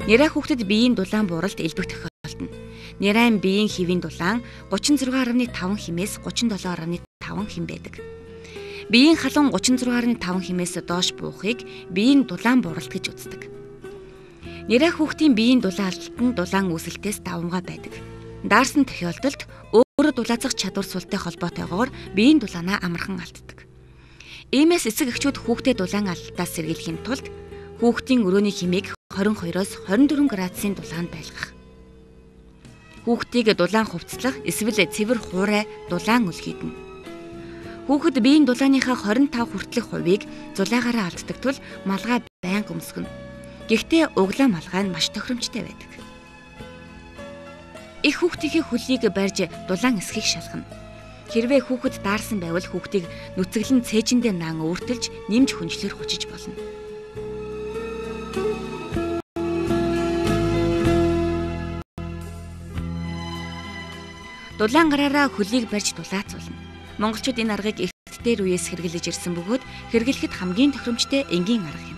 Нярай хүүхдэд биеийн дулаан бууралт элбэх тохиолдно. Нярайн биеийн хэвийн дулаан 36.5 хэмээс 37.5 хэм байдаг. Биеийн халуун 36.5 хэмээс доош буухыг биеийн дулаан бууралт гэж үздэг. Нярай хүүхдийн биеийн дулаан алдалт нь дулаан үүсэлтээс давмгай байдаг. Даарсан тохиолдолд өөрөө дулаацах чадвар султай холбоотойгоор биеийн дулаанаа амархан алддаг. Иймээс эцэг эхчүүд хүүхдэд дулаан алдалтаас сэргийлэхийн тулд хүүхдийн өрөөний хэмээг 22-оос 24 градусын дулаанд байлгах. Хүүхдийг дулаан хувцлах эсвэл цэвэр хуурай дулаан өлгийднэ. Хүүхэд биеийн дулааныхаа 25 хүртэлх хувийг зулайгаараа алддаг тул малгай байнга өмсгөнө. Гэхдээ углаа малгай нь маш тохиромжтой байдаг. Их хүүхдийн хөлийг барьж дулаан эсхийг шалгана. Хэрвээ хүүхэд даарсан байвал хүүхдийг нүцэглэн цээжиндээ наан өөртөлж нэмж хүнжлэр хүчиж болно. Дулаан гараараа хөлийг барьж дулаацуулна. Монголчууд энэ аргыг эрт дээр үеэс хэрэглэж ирсэн бөгөөд хэрэглэхэд хамгийн тохиромжтой энгийн арга юм.